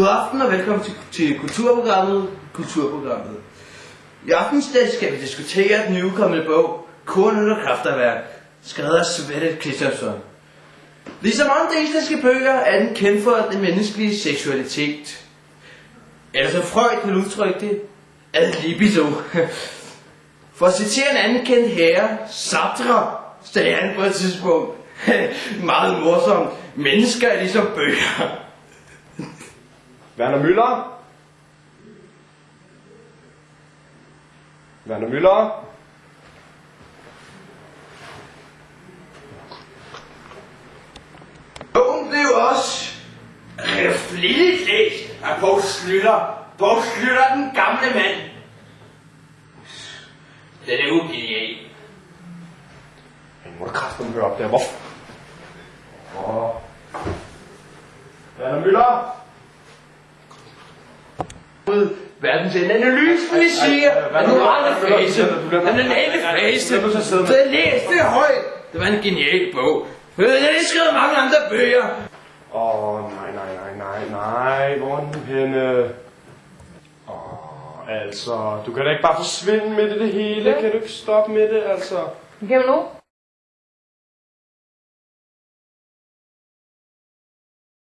God aften og velkommen til Kulturprogrammet. I aftens dag skal vi diskutere den nyudkommende bog, Kornet og Krafterværk, skrevet af Svette Kristoffersen. Ligesom andre islandske bøger er den kendt for den menneskelige seksualitet. Eller som Freud vil udtrykke det, ad libido. For at citere en anden kendt herre, Sartre, sagde han på et tidspunkt, meget morsomt, mennesker er ligesom bøger. Werner Müller? Werner Müller? Bogen blev også flittigt læst af Poul Schlüter. Poul Schlüter, den gamle mand. Den er jo genial. Nu må du kraftigt høre op der. Hvorfor? Werner Müller? Verdens analyse, vi siger, at nu er det fase. Den anale fase. Så jeg læste det højt. Det var en genial bog. Jeg har skrevet mange andre bøger. Nej, hvor er den henne? Altså, du kan da ikke bare forsvinde midt i det hele. Kan du ikke stoppe med det, altså? Kan vi nu?